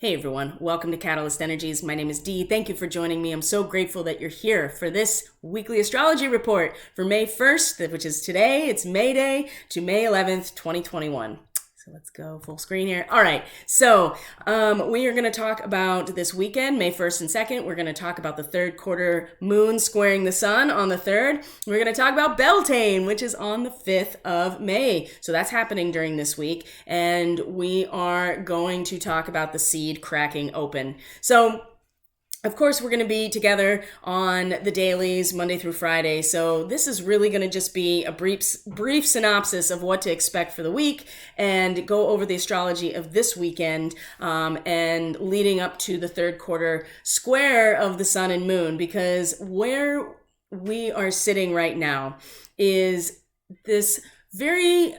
Hey everyone, welcome to Catalyst Energies. My name is Dee. Thank you for joining me. I'm so grateful that you're here for this weekly astrology report for May 1st, which is today. It's May Day to May 11th, 2021. So let's go full screen here. All right. So we are going to talk about this weekend, May 1st and 2nd. We're going to talk about the third quarter moon squaring the sun on the 3rd. We're going to talk about Beltane, which is on the 5th of May. So that's happening during this week. And we are going to talk about the seed cracking open. So of course, we're going to be together on the dailies, Monday through Friday. So this is really going to just be a brief synopsis of what to expect for the week and go over the astrology of this weekend and leading up to the third quarter square of the sun and moon, because where we are sitting right now is this very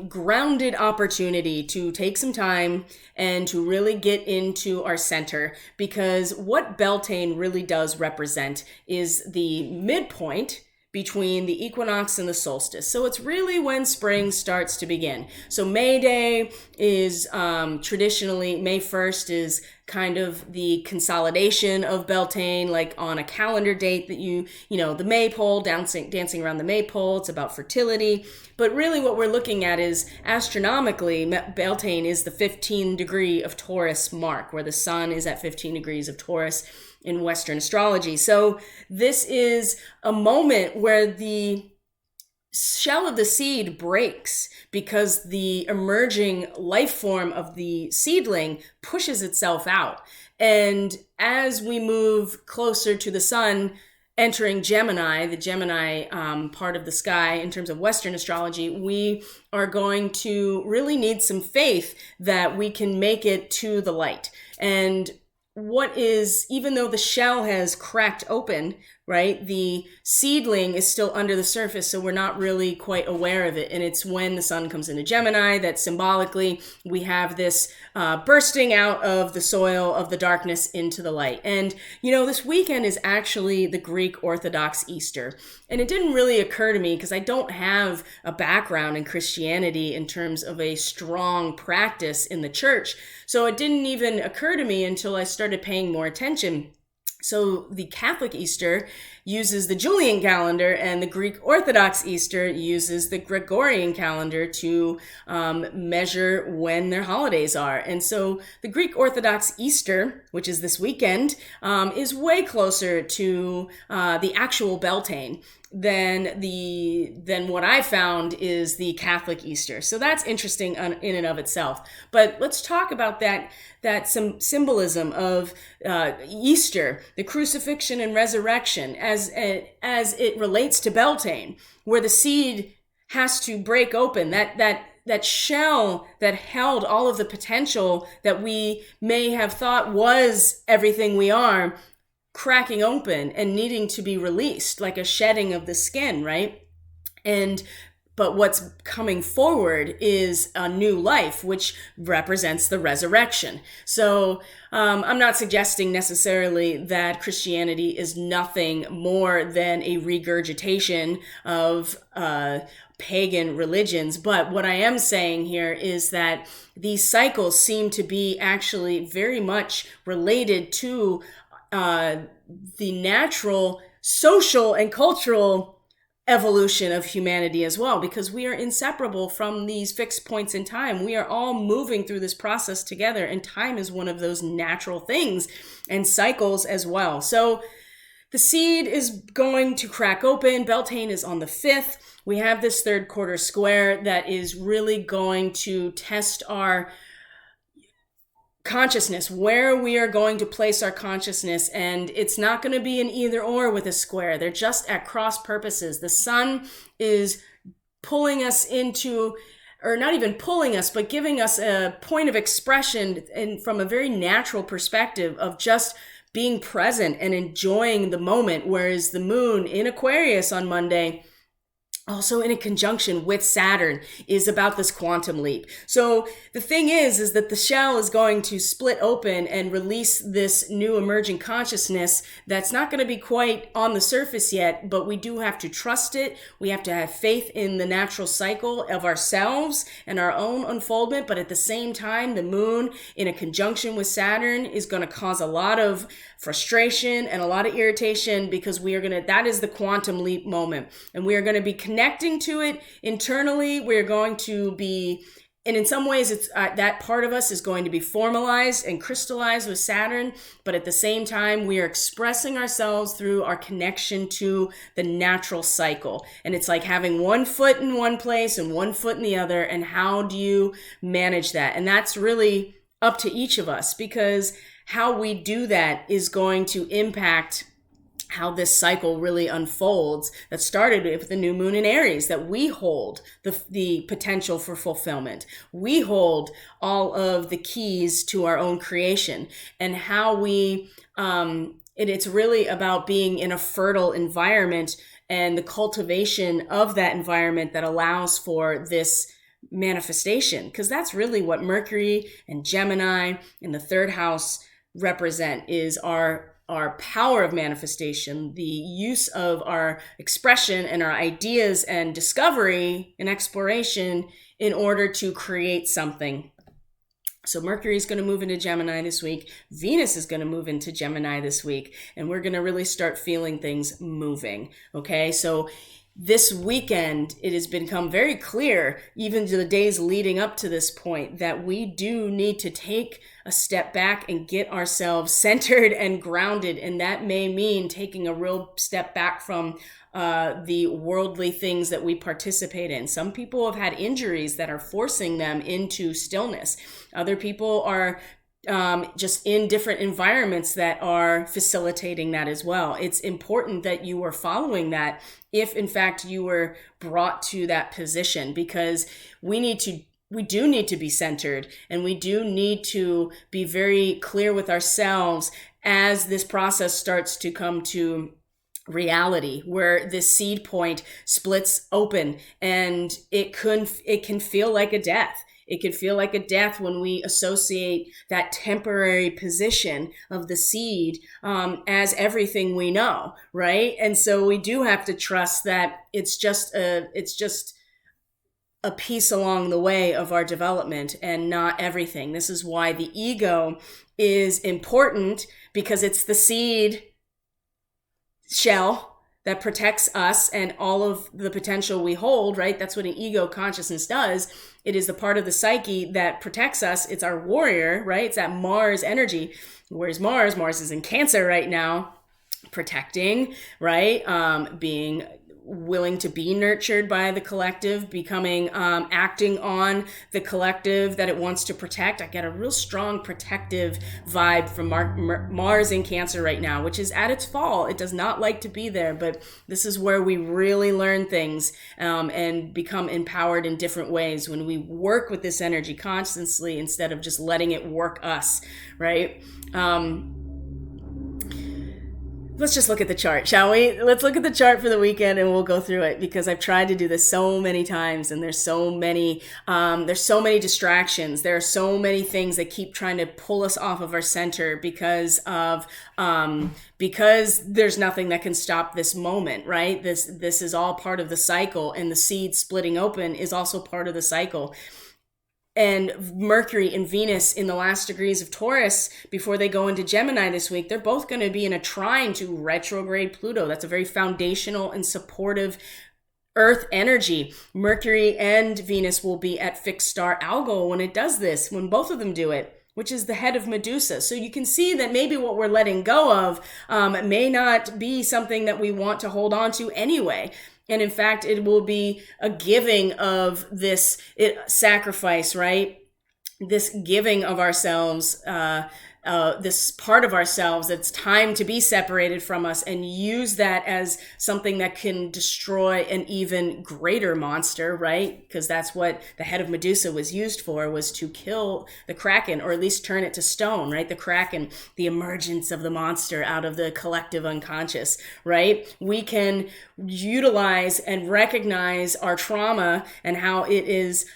grounded opportunity to take some time and to really get into our center, because what Beltane really does represent is the midpoint between the equinox and the solstice. So it's really when spring starts to begin. So May Day is traditionally, May 1st is kind of the consolidation of Beltane, like on a calendar date that you know, the maypole, dancing around the maypole. It's about fertility. But really what we're looking at is astronomically, Beltane is the 15 degree of Taurus mark, where the sun is at 15 degrees of Taurus in Western astrology. So this is a moment where the shell of the seed breaks because the emerging life form of the seedling pushes itself out. And as we move closer to the sun, entering Gemini, the Gemini part of the sky in terms of Western astrology, we are going to really need some faith that we can make it to the light. And even though the shell has cracked open, right, the seedling is still under the surface, so we're not really quite aware of it. And it's when the sun comes into Gemini that symbolically we have this bursting out of the soil of the darkness into the light. And, this weekend is actually the Greek Orthodox Easter. And it didn't really occur to me, because I don't have a background in Christianity in terms of a strong practice in the church. So it didn't even occur to me until I started paying more attention. So the Catholic Easter uses the Julian calendar, and the Greek Orthodox Easter uses the Gregorian calendar to measure when their holidays are. And so the Greek Orthodox Easter, which is this weekend, is way closer to the actual Beltane than what I found is the Catholic Easter. So that's interesting in and of itself. But let's talk about that some symbolism of Easter, the crucifixion and resurrection, as it relates to Beltane, where the seed has to break open, that shell that held all of the potential that we may have thought was everything we are, cracking open and needing to be released, like a shedding of the skin, right? But what's coming forward is a new life, which represents the resurrection. So I'm not suggesting necessarily that Christianity is nothing more than a regurgitation of pagan religions. But what I am saying here is that these cycles seem to be actually very much related to the natural social and cultural evolution of humanity as well, because we are inseparable from these fixed points in time. We are all moving through this process together, and time is one of those natural things, and cycles as well. So the seed is going to crack open. Beltane is on the 5th. We have this third quarter square that is really going to test our consciousness, where we are going to place our consciousness. And it's not going to be an either or with a square. They're just at cross purposes. The sun is pulling us into, or not even pulling us, but giving us a point of expression, and from a very natural perspective of just being present and enjoying the moment. Whereas the moon in Aquarius on Monday also in a conjunction with Saturn, is about this quantum leap. So the thing is that the shell is going to split open and release this new emerging consciousness that's not going to be quite on the surface yet, but we do have to trust it. We have to have faith in the natural cycle of ourselves and our own unfoldment. But at the same time, the moon in a conjunction with Saturn is going to cause a lot of frustration and a lot of irritation, because that is the quantum leap moment. And we are going to be connecting to it internally. We're going to be, and in some ways it's that part of us is going to be formalized and crystallized with Saturn, but at the same time we are expressing ourselves through our connection to the natural cycle. And it's like having one foot in one place and one foot in the other, and how do you manage that? And that's really up to each of us, because how we do that is going to impact how this cycle really unfolds, that started with the new moon in Aries, that we hold the potential for fulfillment. We hold all of the keys to our own creation, and how we, it's really about being in a fertile environment and the cultivation of that environment that allows for this manifestation, because that's really what Mercury and Gemini in the third house represent, is our power of manifestation, the use of our expression and our ideas and discovery and exploration in order to create something. So Mercury is going to move into Gemini this week. Venus is going to move into Gemini this week, and we're going to really start feeling things moving. Okay, so this weekend, it has become very clear, even to the days leading up to this point, that we do need to take a step back and get ourselves centered and grounded. And that may mean taking a real step back from the worldly things that we participate in. Some people have had injuries that are forcing them into stillness. Other people are just in different environments that are facilitating that as well. It's important that you are following that if in fact you were brought to that position, because we do need to be centered, and we do need to be very clear with ourselves as this process starts to come to reality, where this seed point splits open, and it can feel like a death. It could feel like a death when we associate that temporary position of the seed as everything we know, right? And so we do have to trust that it's just a piece along the way of our development and not everything. This is why the ego is important, because it's the seed shell that protects us and all of the potential we hold, right? That's what an ego consciousness does. It is the part of the psyche that protects us. It's our warrior, right? It's that Mars energy. Whereas Mars is in Cancer right now, protecting, right? Being willing to be nurtured by the collective, becoming, acting on the collective that it wants to protect. I get a real strong protective vibe from Mars in Cancer right now, which is at its fall. It does not like to be there, but this is where we really learn things and become empowered in different ways, when we work with this energy constantly instead of just letting it work us, right? Let's just look at the chart, shall we? Let's look at the chart for the weekend and we'll go through it, because I've tried to do this so many times, and there's so many distractions. There are so many things that keep trying to pull us off of our center because there's nothing that can stop this moment, right? This is all part of the cycle, and the seed splitting open is also part of the cycle. And Mercury and Venus in the last degrees of Taurus before they go into Gemini this week, they're both going to be in a trine to retrograde Pluto. That's a very foundational and supportive Earth energy. Mercury and Venus will be at fixed star Algol when it does this, when both of them do it, which is the head of Medusa. So you can see that maybe what we're letting go of may not be something that we want to hold on to anyway. And in fact, it will be a giving of this sacrifice, right? This giving of ourselves this part of ourselves that's time to be separated from us, and use that as something that can destroy an even greater monster, right? Because that's what the head of Medusa was used for, was to kill the Kraken, or at least turn it to stone, right? The Kraken, the emergence of the monster out of the collective unconscious, right? We can utilize and recognize our trauma and how it is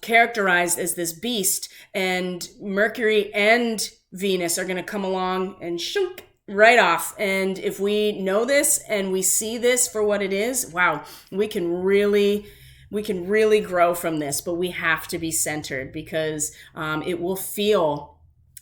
characterized as this beast, and Mercury and Venus are going to come along and shunk right off. And if we know this and we see this for what it is, wow, we can really grow from this. But we have to be centered, because it will feel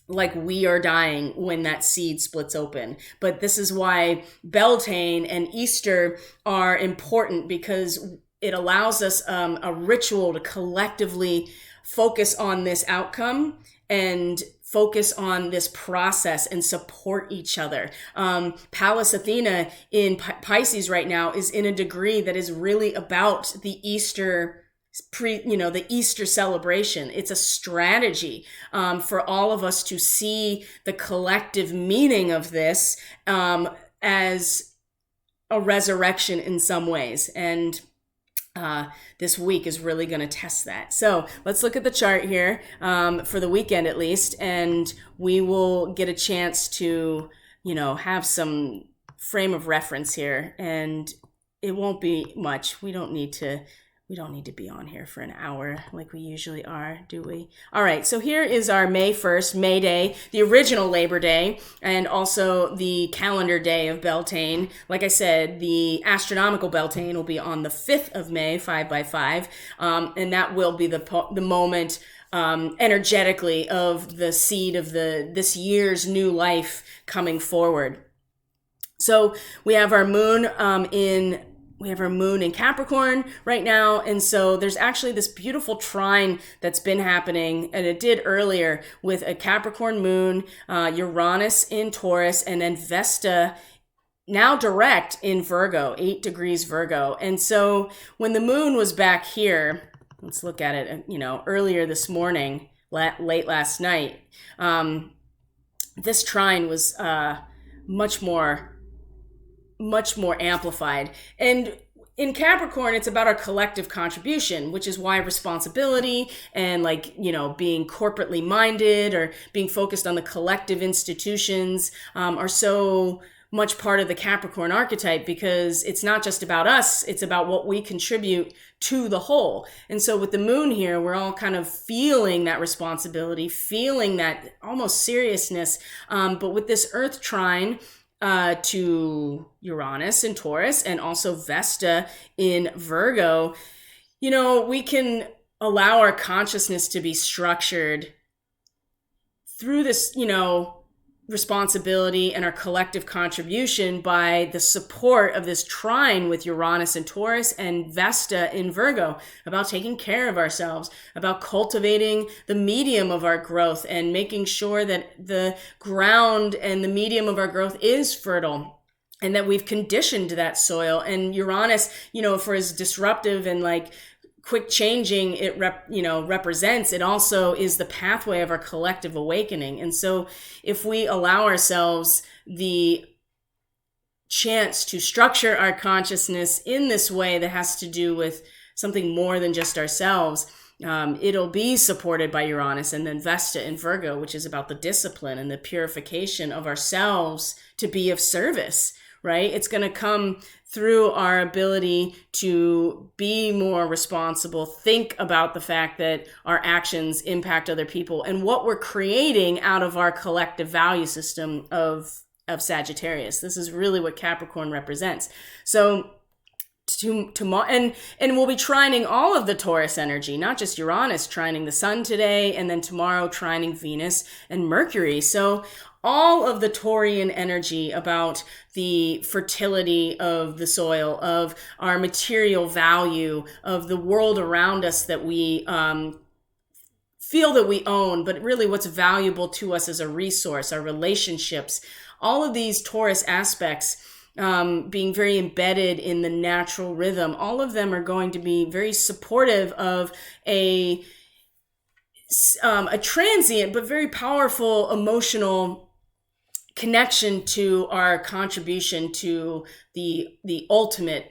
like we are dying when that seed splits open. But this is why Beltane and Easter are important, because it allows us a ritual to collectively focus on this outcome and focus on this process and support each other. Pallas Athena in Pisces right now is in a degree that is really about the Easter the Easter celebration. It's a strategy for all of us to see the collective meaning of this as a resurrection in some ways. And this week is really going to test that. So let's look at the chart here for the weekend at least, and we will get a chance to, have some frame of reference here, and it won't be much. We don't need to be on here for an hour like we usually are, do we? All right, so here is our May 1st, May Day, the original Labor Day, and also the calendar day of Beltane. Like I said, the astronomical Beltane will be on the 5th of May, 5 by 5, and that will be the moment energetically of the seed of this year's new life coming forward. So we have our moon in Capricorn right now. And so there's actually this beautiful trine that's been happening, and it did earlier, with a Capricorn moon, Uranus in Taurus, and then Vesta now direct in Virgo, 8 degrees Virgo. And so when the moon was back here, let's look at it, earlier this morning, late last night, this trine was much more amplified. And in Capricorn, it's about our collective contribution, which is why responsibility and being corporately minded or being focused on the collective institutions are so much part of the Capricorn archetype, because it's not just about us, it's about what we contribute to the whole. And so with the moon here, we're all kind of feeling that responsibility, feeling that almost seriousness. But with this Earth trine, to Uranus in Taurus and also Vesta in Virgo, we can allow our consciousness to be structured through this, responsibility and our collective contribution by the support of this trine with Uranus and Taurus and Vesta in Virgo, about taking care of ourselves, about cultivating the medium of our growth and making sure that the ground and the medium of our growth is fertile, and that we've conditioned that soil. And Uranus, for as disruptive and quick changing it represents, it also is the pathway of our collective awakening. And so if we allow ourselves the chance to structure our consciousness in this way that has to do with something more than just ourselves, it'll be supported by Uranus and then Vesta in Virgo, which is about the discipline and the purification of ourselves to be of service, right? It's going to come through our ability to be more responsible, think about the fact that our actions impact other people, and what we're creating out of our collective value system of Sagittarius. This is really what Capricorn represents. So and we'll be trining all of the Taurus energy, not just Uranus trining the sun today, and then tomorrow trining Venus and Mercury. So all of the Taurian energy about the fertility of the soil, of our material value, of the world around us that we feel that we own, but really what's valuable to us as a resource, our relationships, all of these Taurus aspects being very embedded in the natural rhythm, all of them are going to be very supportive of a a transient but very powerful emotional connection to our contribution to the ultimate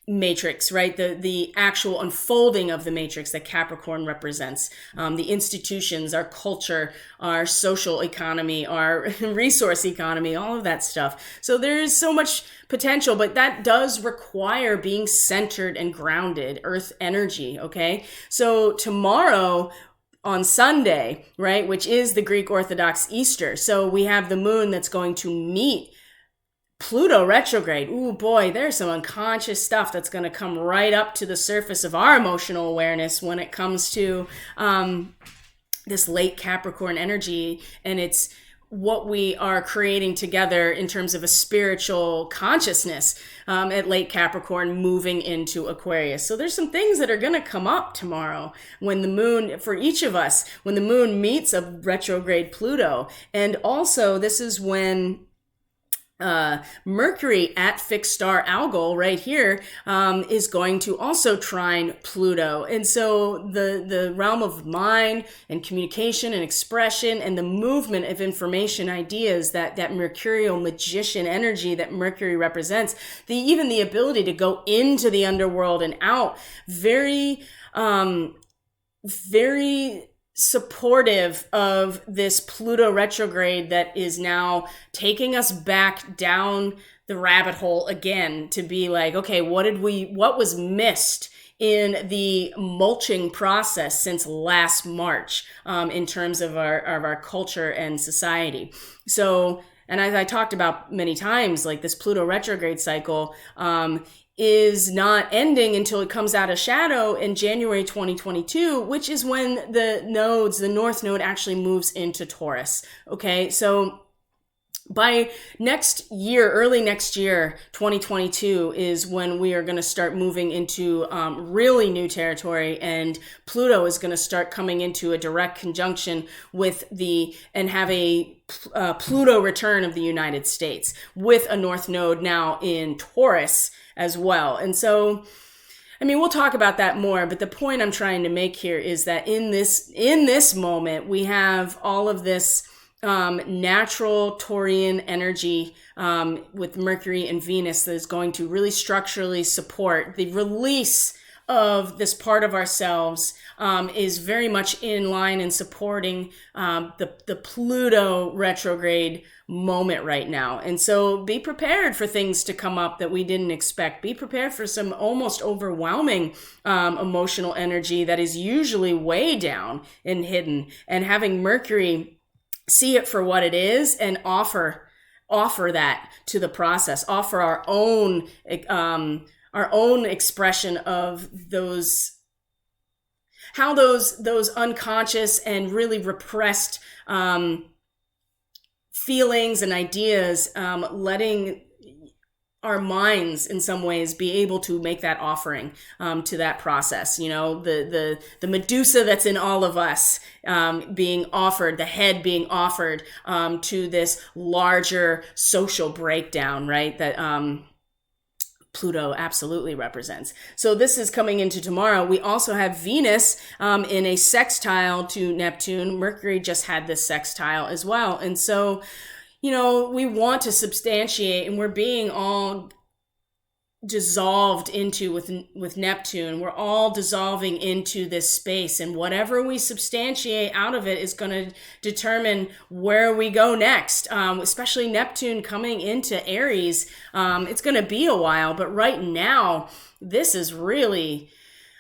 matrix, right? The actual unfolding of the matrix that Capricorn represents, the institutions, our culture, our social economy, our resource economy, all of that stuff. So there is so much potential, but that does require being centered and grounded, earth energy, okay? So tomorrow, on Sunday, right, which is the Greek Orthodox Easter, so we have the moon that's going to meet Pluto retrograde. Ooh, boy, there's some unconscious stuff that's going to come right up to the surface of our emotional awareness when it comes to this late Capricorn energy, and it's what we are creating together in terms of a spiritual consciousness at late Capricorn moving into Aquarius. So there's some things that are going to come up tomorrow when the moon, for each of us, when the moon meets a retrograde Pluto. And also this is when Mercury at fixed star Algol right here is going to also trine Pluto. And so the realm of mind and communication and expression and the movement of information, ideas, that mercurial magician energy that Mercury represents, even the ability to go into the underworld and out, very supportive of this Pluto retrograde that is now taking us back down the rabbit hole again to be like, okay, what was missed in the mulching process since last March in terms of our culture and society. So, and as I talked about many times, like this Pluto retrograde cycle is not ending until it comes out of shadow in January 2022, which is when the North Node actually moves into Taurus. Okay, so by next year, early next year, 2022 is when we are going to start moving into really new territory, and Pluto is going to start coming into a direct conjunction with and have a Pluto return of the United States with a North Node now in Taurus as well. And so, I mean, we'll talk about that more, but the point I'm trying to make here is that in this moment, we have all of this natural Taurian energy with Mercury and Venus that is going to really structurally support the release of this part of ourselves, is very much in line and supporting the Pluto retrograde moment right now. And so be prepared for things to come up that we didn't expect. Be prepared for some almost overwhelming emotional energy that is usually way down and hidden, and having Mercury see it for what it is and offer that to the process, offer our own expression of how those unconscious and really repressed feelings and ideas, letting our minds in some ways be able to make that offering to that process. You know, the Medusa that's in all of us being offered, the head being offered to this larger social breakdown, right? That Pluto absolutely represents. So this is coming into tomorrow. We also have Venus in a sextile to Neptune. Mercury just had this sextile as well. And so, you know, we want to substantiate, and we're being all dissolved into with Neptune. We're all dissolving into this space, and whatever we substantiate out of it is going to determine where we go next. Especially Neptune coming into Aries. It's going to be a while, but right now, this is really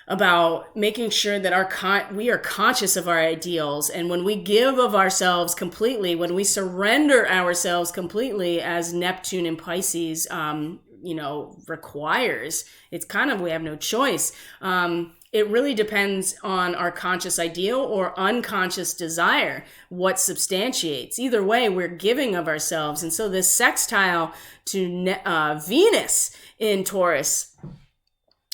about making sure that we are conscious of our ideals. And when we give of ourselves completely, when we surrender ourselves completely, as Neptune in Pisces, requires, it's kind of, we have no choice. It really depends on our conscious ideal or unconscious desire, what substantiates. Either way, we're giving of ourselves. And so this sextile to Venus in Taurus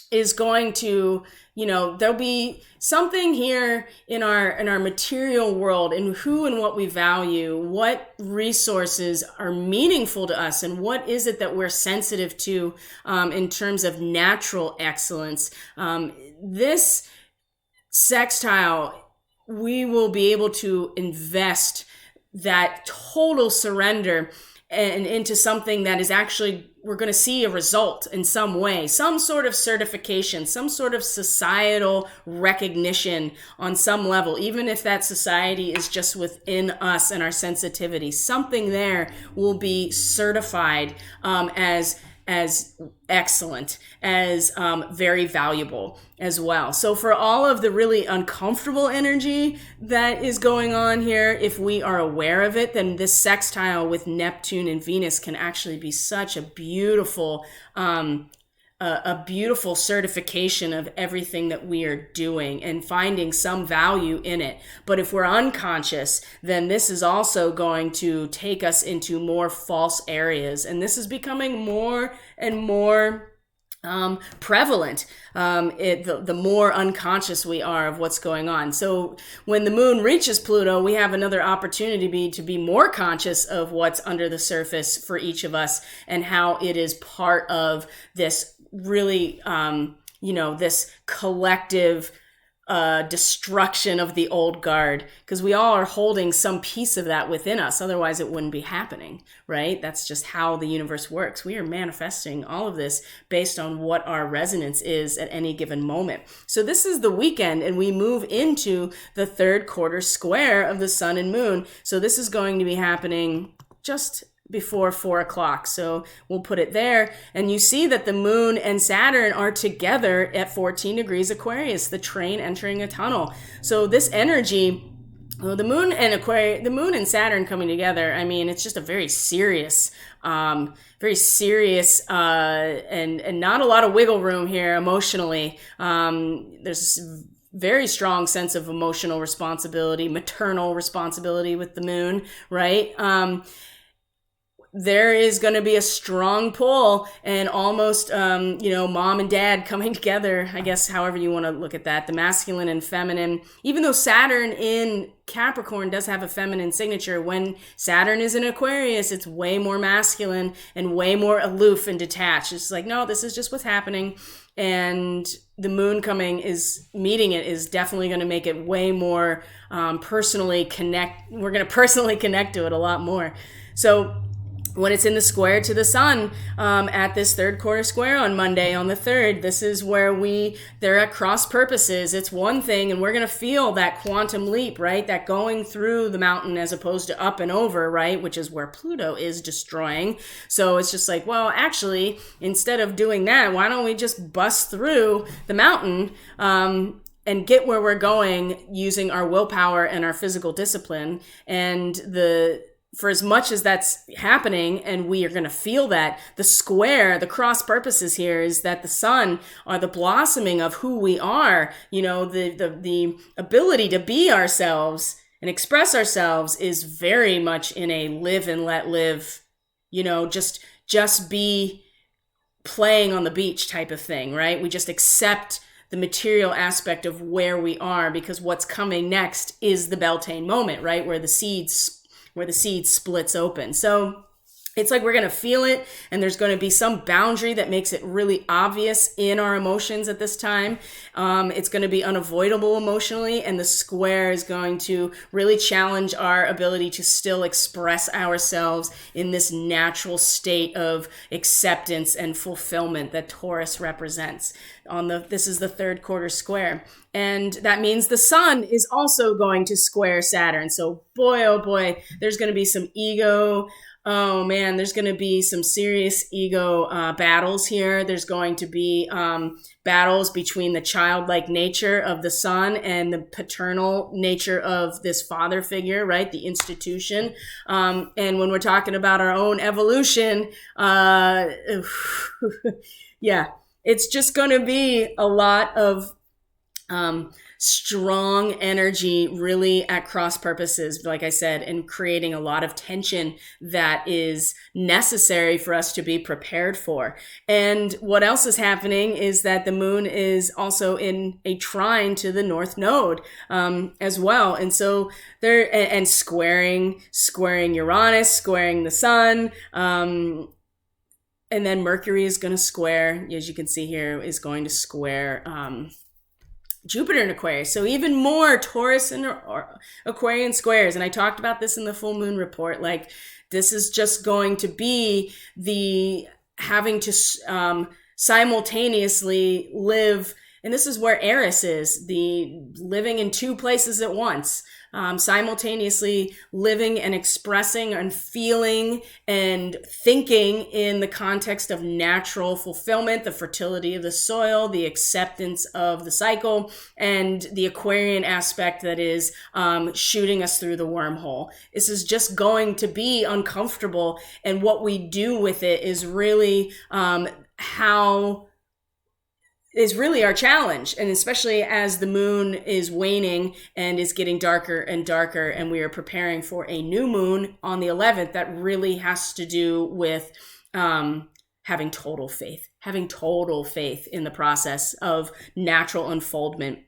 is going to, there'll be something here in our material world, and who and what we value, what resources are meaningful to us, and what is it that we're sensitive to in terms of natural excellence. This sextile we will be able to invest that total surrender and into something that is actually, we're going to see a result in some way, some sort of certification, some sort of societal recognition on some level, even if that society is just within us and our sensitivity. Something there will be certified as excellent, as very valuable as well. So for all of the really uncomfortable energy that is going on here, if we are aware of it, then this sextile with Neptune and Venus can actually be such a beautiful certification of everything that we are doing and finding some value in it. But if we're unconscious, then this is also going to take us into more false areas. And this is becoming more and more prevalent, the more unconscious we are of what's going on. So when the moon reaches Pluto, we have another opportunity to be more conscious of what's under the surface for each of us and how it is part of this really, this collective destruction of the old guard, because we all are holding some piece of that within us. Otherwise it wouldn't be happening, right? That's just how the universe works. We are manifesting all of this based on what our resonance is at any given moment. So this is the weekend and we move into the third quarter square of the sun and moon. So this is going to be happening just before 4 o'clock. So we'll put it there. And you see that the moon and Saturn are together at 14 degrees Aquarius, the train entering a tunnel. So this energy, the moon and Saturn coming together, I mean, it's just a very serious, and not a lot of wiggle room here emotionally. There's very strong sense of emotional responsibility, maternal responsibility with the moon, right? There is going to be a strong pull and almost, mom and dad coming together, I guess, however you want to look at that, the masculine and feminine. Even though Saturn in Capricorn does have a feminine signature, when Saturn is in Aquarius, it's way more masculine and way more aloof and detached. It's like, no, this is just what's happening. And the moon meeting it is definitely going to make it way more personally connect. We're going to personally connect to it a lot more. So when it's in the square to the sun at this third quarter square on Monday on the 3rd, this is where they're at cross purposes. It's one thing, and we're going to feel that quantum leap, right? That going through the mountain as opposed to up and over, right? Which is where Pluto is destroying. So it's just like, well, actually, instead of doing that, why don't we just bust through the mountain and get where we're going using our willpower and our physical discipline. And for as much as that's happening and we are going to feel that, the cross purposes here is that the sun are the blossoming of who we are. The ability to be ourselves and express ourselves is very much in a live and let live, just be playing on the beach type of thing, right? We just accept the material aspect of where we are, because what's coming next is the Beltane moment, right? Where the seed splits open. So it's like we're going to feel it, and there's going to be some boundary that makes it really obvious in our emotions at this time. It's going to be unavoidable emotionally, and the square is going to really challenge our ability to still express ourselves in this natural state of acceptance and fulfillment that Taurus represents. This is the third quarter square. And that means the sun is also going to square Saturn. So boy, oh boy, there's going to be some ego. Oh man, there's going to be some serious ego battles here. There's going to be battles between the childlike nature of the sun and the paternal nature of this father figure, right? The institution. And when we're talking about our own evolution, yeah, it's just going to be a lot of strong energy really at cross purposes, like I said, and creating a lot of tension that is necessary for us to be prepared for. And what else is happening is that the moon is also in a trine to the North Node as well. And so and squaring Uranus, squaring the sun, and then Mercury is going to square, as you can see here, is going to square Jupiter in Aquarius. So even more Taurus and Aquarian squares. And I talked about this in the full moon report. Like, this is just going to be the having to simultaneously live. And this is where Eris is, the living in two places at once, simultaneously living and expressing and feeling and thinking in the context of natural fulfillment, the fertility of the soil, the acceptance of the cycle, and the Aquarian aspect that is shooting us through the wormhole. This is just going to be uncomfortable, and what we do with it is really is really our challenge. And especially as the moon is waning and is getting darker and darker, and we are preparing for a new moon on the 11th, that really has to do with having total faith in the process of natural unfoldment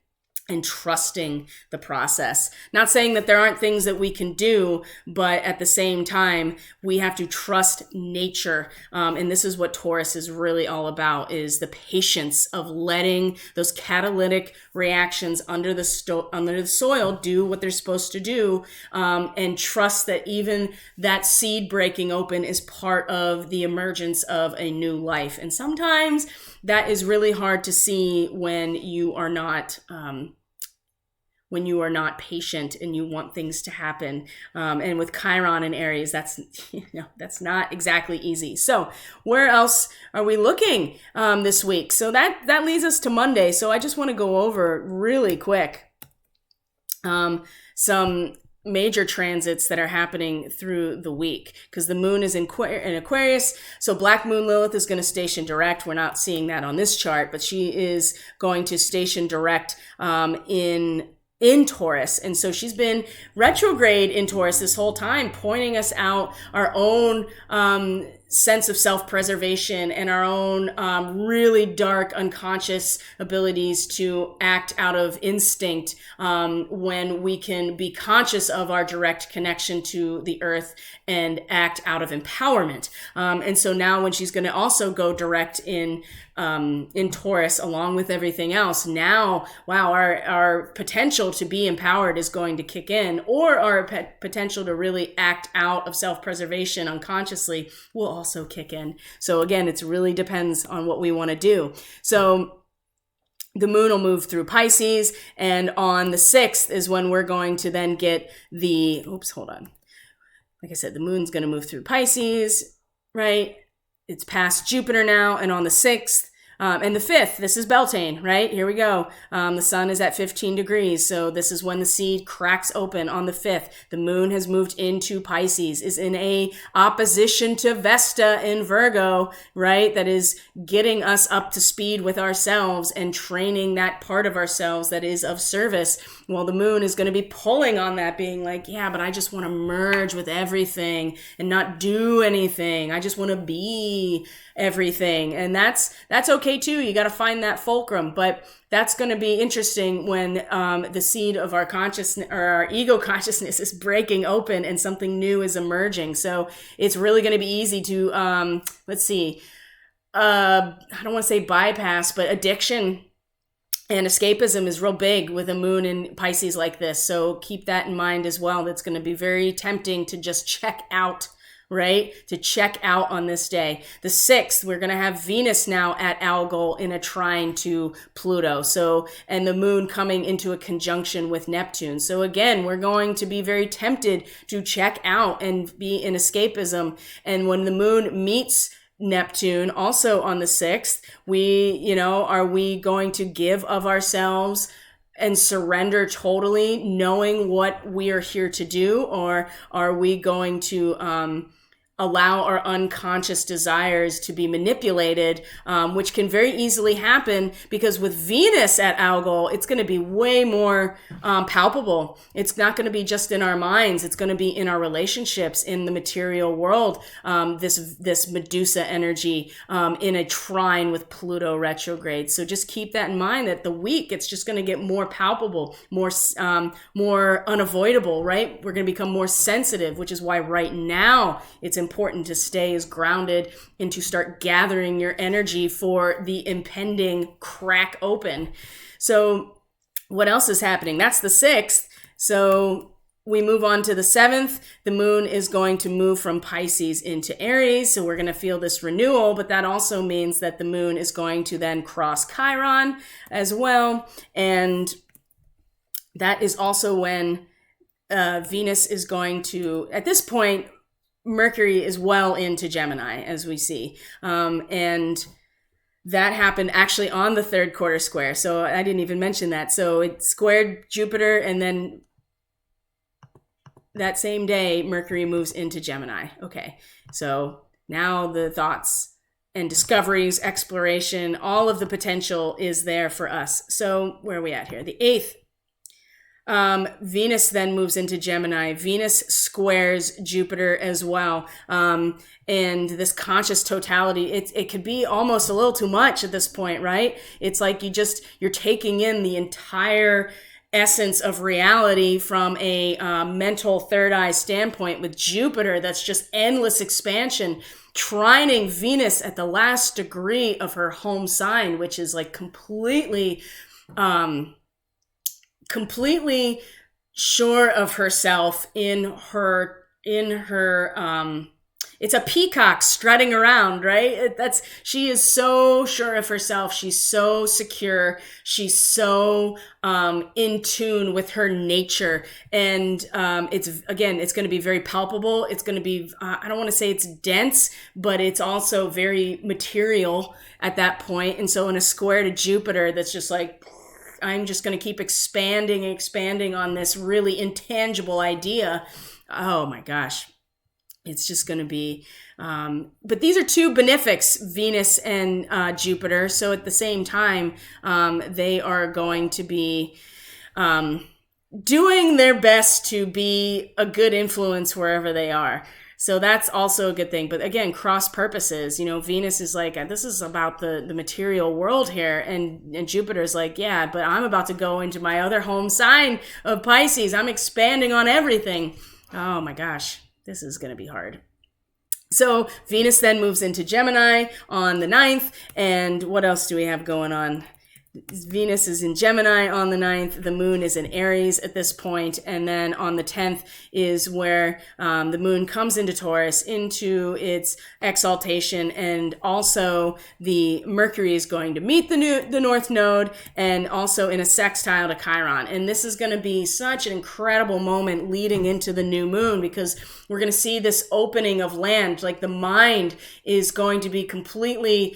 and trusting the process. Not saying that there aren't things that we can do, but at the same time, we have to trust nature. And this is what Taurus is really all about, is the patience of letting those catalytic reactions under the soil do what they're supposed to do, and trust that even that seed breaking open is part of the emergence of a new life. And sometimes that is really hard to see when you are not patient and you want things to happen. And with Chiron and Aries, that's not exactly easy. So where else are we looking this week? So that leads us to Monday. So I just want to go over really quick some major transits that are happening through the week, because the moon is in Aquarius. So Black Moon Lilith is going to station direct. We're not seeing that on this chart, but she is going to station direct in Taurus. And so she's been retrograde in Taurus this whole time, pointing us out our own sense of self-preservation and our own really dark unconscious abilities to act out of instinct, when we can be conscious of our direct connection to the earth and act out of empowerment. And so now when she's going to also go direct in Taurus, along with everything else, now, wow, our potential to be empowered is going to kick in, or our potential to really act out of self-preservation unconsciously will also kick in. So again, it really depends on what we want to do. So the moon will move through Pisces, and on the 6th is when we're going to then get like I said, the moon's going to move through Pisces, right? It's past Jupiter now, and on the 6th, and the 5th, this is Beltane, right? Here we go. The sun is at 15 degrees. So this is when the seed cracks open on the 5th. The moon has moved into Pisces, is in a opposition to Vesta in Virgo, right? That is getting us up to speed with ourselves and training that part of ourselves that is of service. Well, the moon is going to be pulling on that, being like, yeah, but I just want to merge with everything and not do anything. I just want to be everything. And that's okay too. You got to find that fulcrum, but that's going to be interesting when the seed of our consciousness or our ego consciousness is breaking open and something new is emerging. So it's really going to be easy to, I don't want to say bypass, but addiction and escapism is real big with a moon in Pisces like this. So keep that in mind as well. That's going to be very tempting to just check out, right? To check out on this day. The 6th, we're going to have Venus now at Algol in a trine to Pluto. So, and the moon coming into a conjunction with Neptune. So again, we're going to be very tempted to check out and be in escapism. And when the moon meets Neptune also on the 6th, are we going to give of ourselves and surrender totally, knowing what we are here to do? Or are we going to allow our unconscious desires to be manipulated, which can very easily happen because with Venus at Algol, it's going to be way more palpable. It's not going to be just in our minds. It's going to be in our relationships, in the material world. This Medusa energy in a trine with Pluto retrograde. So just keep that in mind, that the week, it's just going to get more palpable, more unavoidable, right? We're going to become more sensitive, which is why right now it's important to stay as grounded and to start gathering your energy for the impending crack open. So what else is happening? That's the 6th. So we move on to the 7th. The moon is going to move from Pisces into Aries. So we're going to feel this renewal, but that also means that the moon is going to then cross Chiron as well. And that is also when Venus is going to, at this point, Mercury is well into Gemini, as we see. And that happened actually on the 3rd quarter square. So I didn't even mention that. So it squared Jupiter, and then that same day, Mercury moves into Gemini. Okay, so now the thoughts and discoveries, exploration, all of the potential is there for us. So where are we at here? The 8th. Venus then moves into Gemini. Venus squares Jupiter as well. And this conscious totality, it could be almost a little too much at this point, right? It's like you're taking in the entire essence of reality from a mental third eye standpoint with Jupiter. That's just endless expansion, trining Venus at the last degree of her home sign, which is like completely sure of herself in her it's a peacock strutting around, right? She is so sure of herself. She's so secure. She's so in tune with her nature. And it's going to be very palpable. It's going to be, I don't want to say it's dense, but it's also very material at that point. And so in a square to Jupiter, that's just like, I'm just going to keep expanding and expanding on this really intangible idea. Oh my gosh. It's just going to be, but these are two benefics, Venus and Jupiter. So at the same time, they are going to be doing their best to be a good influence wherever they are. So that's also a good thing. But again, cross purposes, Venus is like, this is about the material world here. And Jupiter is like, yeah, but I'm about to go into my other home sign of Pisces. I'm expanding on everything. Oh my gosh, this is going to be hard. So Venus then moves into Gemini on the 9th. And what else do we have going on? Venus is in Gemini on the 9th. The moon is in Aries at this point. And then on the 10th is where the moon comes into Taurus, into its exaltation. And also the Mercury is going to meet the North Node, and also in a sextile to Chiron. And this is going to be such an incredible moment leading into the new moon, because we're going to see this opening of land. Like the mind is going to be completely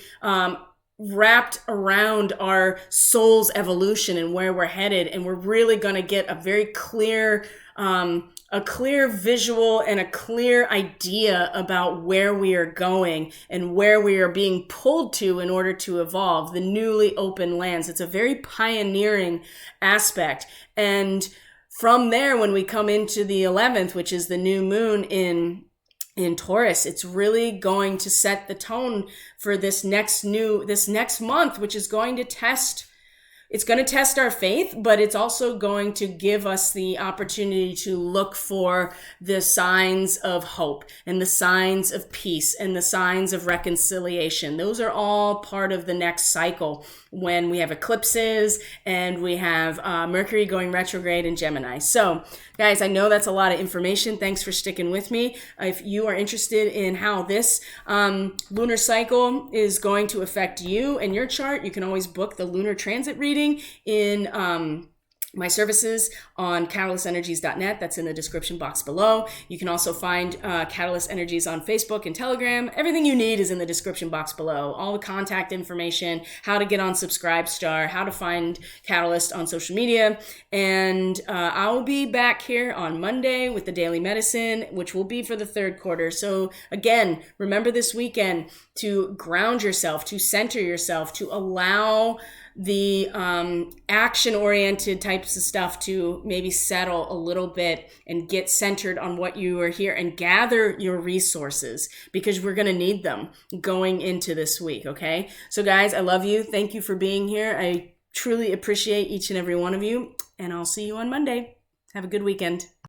wrapped around our soul's evolution and where we're headed. And we're really going to get a very clear visual and a clear idea about where we are going and where we are being pulled to in order to evolve, the newly open lands. It's a very pioneering aspect. And from there, when we come into the 11th, which is the new moon in Taurus, it's really going to set the tone for this next month, which is going to test our faith, but it's also going to give us the opportunity to look for the signs of hope and the signs of peace and the signs of reconciliation. Those are all part of the next cycle when we have eclipses and we have Mercury going retrograde in Gemini. So guys, I know that's a lot of information. Thanks for sticking with me. If you are interested in how this lunar cycle is going to affect you and your chart, you can always book the lunar transit reading in my services on catalystenergies.net. That's in the description box below. You can also find Catalyst Energies on Facebook and Telegram. Everything you need is in the description box below. All the contact information, how to get on Subscribestar, how to find Catalyst on social media. And I'll be back here on Monday with the Daily Medicine, which will be for the 3rd quarter. So again, remember this weekend to ground yourself, to center yourself, to allow the action-oriented types of stuff to maybe settle a little bit and get centered on what you are here, and gather your resources, because we're going to need them going into this week, okay? So guys, I love you. Thank you for being here. I truly appreciate each and every one of you, and I'll see you on Monday. Have a good weekend.